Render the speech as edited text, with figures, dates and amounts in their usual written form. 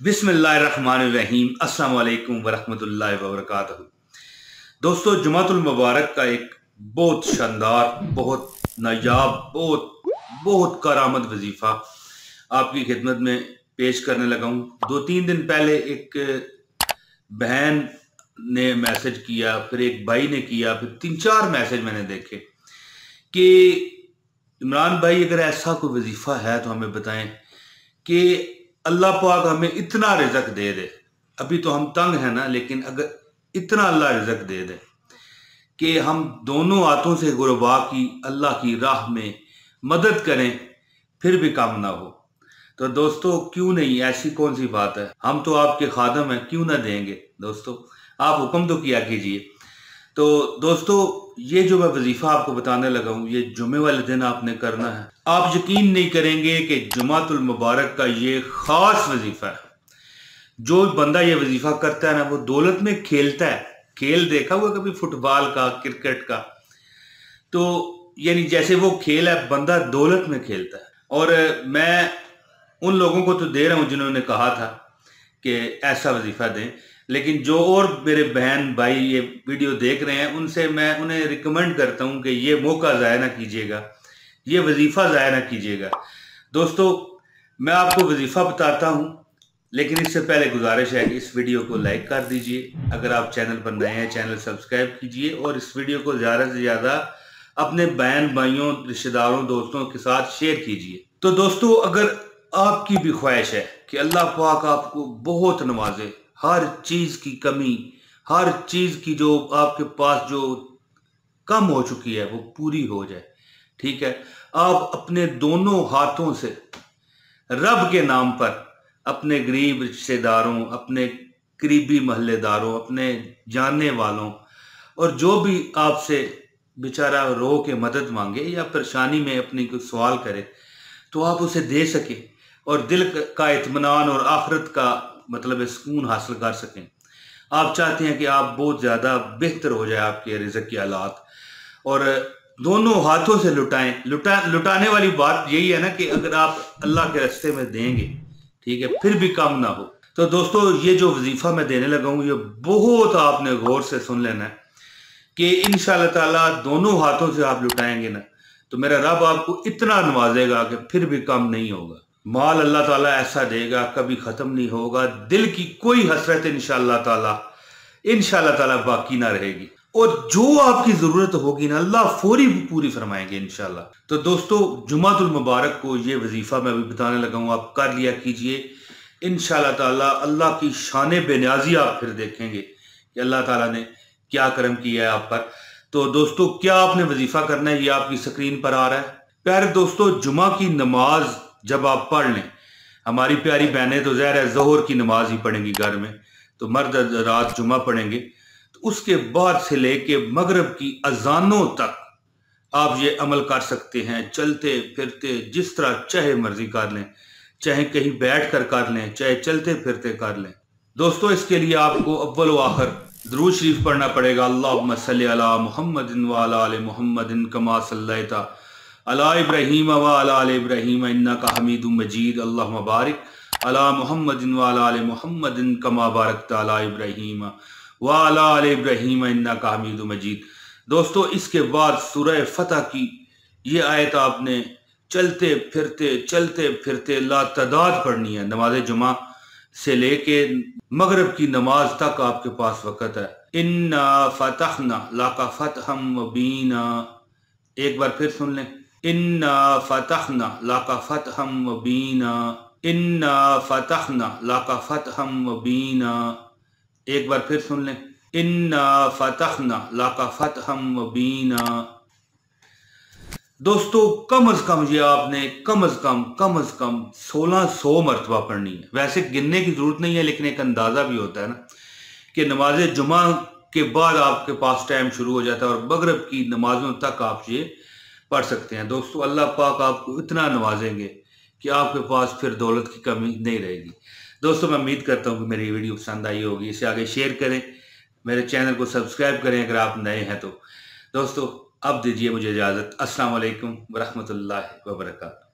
बिस्मिल्लाहिर्रहमानिर्रहीम। अस्सलाम वालेकुम वरहमतुल्लाहि वबरकातुहू। दोस्तों, जुमातुल मुबारक का एक बहुत शानदार, बहुत नायाब, बहुत बहुत करामत वजीफा आपकी खिदमत में पेश करने लगा हूँ। 2-3 दिन पहले एक बहन ने मैसेज किया, फिर एक भाई ने किया, फिर 3-4 मैसेज मैंने देखे कि इमरान भाई, अगर ऐसा कोई वजीफा है तो हमें बताएं कि अल्लाह पाक हमें इतना रिज़्क दे दे। अभी तो हम तंग हैं ना, लेकिन अगर इतना अल्लाह रिज़्क दे दे कि हम दोनों हाथों से गुरबा की अल्लाह की राह में मदद करें, फिर भी काम ना हो, तो दोस्तों क्यों नहीं, ऐसी कौन सी बात है। हम तो आपके खादम हैं, क्यों ना देंगे। दोस्तों, आप हुक्म तो किया कीजिए। तो दोस्तों, ये जो मैं वजीफा आपको बताने लगा हूँ, ये जुमे वाले दिन आपने करना है। आप यकीन नहीं करेंगे कि जुमातुल मुबारक का ये खास वजीफा है। जो बंदा ये वजीफा करता है ना, वो दौलत में खेलता है। खेल देखा हुआ कभी फुटबॉल का, क्रिकेट का? तो यानी जैसे वो खेल है, बंदा दौलत में खेलता है। और मैं उन लोगों को तो दे रहा हूँ जिन्होंने कहा था कि ऐसा वजीफा दें, लेकिन जो और मेरे बहन भाई ये वीडियो देख रहे हैं, उनसे मैं उन्हें रिकमेंड करता हूँ कि ये मौका ज़ाया ना कीजिएगा, ये वजीफा ज़ाया ना कीजिएगा। दोस्तों, मैं आपको वजीफा बताता हूँ, लेकिन इससे पहले गुजारिश है कि इस वीडियो को लाइक कर दीजिए। अगर आप चैनल पर नए हैं, चैनल सब्सक्राइब कीजिए और इस वीडियो को ज़्यादा से ज़्यादा अपने बहन भाइयों, रिश्तेदारों, दोस्तों के साथ शेयर कीजिए। तो दोस्तों, अगर आपकी भी ख्वाहिश है कि अल्लाह पाक आपको बहुत नवाजे, हर चीज़ की कमी, हर चीज़ की जो आपके पास जो कम हो चुकी है वो पूरी हो जाए, ठीक है, आप अपने दोनों हाथों से रब के नाम पर अपने गरीब रिश्तेदारों, अपने करीबी महल्लेदारों, अपने जानने वालों, और जो भी आपसे बेचारा रो के मदद मांगे या परेशानी में अपनी कोई सवाल करे, तो आप उसे दे सकें और दिल का इत्मीनान और आखिरत का मतलब सुकून हासिल कर सकें। आप चाहते हैं कि आप बहुत ज़्यादा बेहतर हो जाए आपके रिज़्क के हालात, और दोनों हाथों से लुटाने वाली बात यही है ना कि अगर आप अल्लाह के रास्ते में देंगे, ठीक है, फिर भी कम ना हो। तो दोस्तों, ये जो वजीफा मैं देने लगा हूँ, ये बहुत आपने गौर से सुन लेना है कि इंशाअल्लाह ताला दोनों हाथों से आप लुटाएंगे ना, तो मेरा रब आपको इतना नवाजेगा कि फिर भी कम नहीं होगा। माल अल्लाह ताला ऐसा देगा, कभी खत्म नहीं होगा। दिल की कोई हसरत इंशाअल्लाह ताला बाकी ना रहेगी, और जो आपकी जरूरत होगी ना, अल्लाह फौरी पूरी फरमाएंगे इंशाअल्लाह। तो दोस्तों, जुमातुल मुबारक को ये वजीफा मैं अभी बताने लगा हूँ, आप कर लिया कीजिए। इंशाअल्लाह ताला अल्लाह की शान बेनियाजी आप फिर देखेंगे कि अल्लाह ताला ने क्या करम किया है आप पर। तो दोस्तों, क्या आपने वजीफा करना है, ये आपकी स्क्रीन पर आ रहा है। प्यारे दोस्तों, जुमा की नमाज जब आप पढ़ लें, हमारी प्यारी बहनें तो ज़ाहिर है ज़ोहर की नमाज ही पढ़ेंगी घर में, तो मर्द रात जुमा पढ़ेंगे, तो उसके बाद से लेके मगरिब की अजानों तक आप ये अमल कर सकते हैं। चलते फिरते जिस तरह चाहे मर्जी कर लें, चाहे कहीं बैठ कर लें, चाहे चलते फिरते कर लें। दोस्तों, इसके लिए आपको अव्वल व आखिर दुरूद शरीफ पढ़ना पड़ेगा। अल्लाहुम्मा सल्ली अला मुहम्मदिन व अला आलि मुहम्मदिन कमा सल्लैता अला इब्राहीम व अला आलि इब्राहीम इन्नका हमीदुम मजीद। अल्लाहुम्मा बारिक अला मुहम्मदिन व अला आलि मुहम्मदिन कमा बारकता अला इब्राहीम व अला आलि इब्राहीम इन्नका हमीदुम मजीद। दोस्तों, इसके बाद सूरह फतह की ये आयत आपने चलते फिरते लातादाद पढ़नी है। नमाज जुमा से लेके मगरिब की नमाज तक आपके पास वक़्त है। इन्ना फतहना लाका फतहम मुबीना। एक बार फिर सुन लें, इन्ना फतहना लाका फतहम मुबीना, इन्ना फतहना लाका फतहम मुबीना। एक बार फिर सुन लें, इन्ना फतहना लाका फतहम मुबीना। दोस्तों, कम अज कम ये आपने कम अज कम 1600 मरतबा पढ़नी है। वैसे गिनने की जरूरत नहीं है, लेकिन एक अंदाजा भी होता है ना कि नमाज जुमा के बाद आपके पास टाइम शुरू हो जाता है और मगरिब की नमाजों तक आप ये पढ़ सकते हैं। दोस्तों, अल्लाह पाक आपको इतना नवाजेंगे कि आपके पास फिर दौलत की कमी नहीं रहेगी। दोस्तों, मैं उम्मीद करता हूँ कि मेरी वीडियो पसंद आई होगी। इसे आगे शेयर करें, मेरे चैनल को सब्सक्राइब करें अगर आप नए हैं तो। दोस्तों, अब दीजिए मुझे इजाज़त। अस्सलाम वालेकुम वरहमतुल्लाहि वबरकातुहू।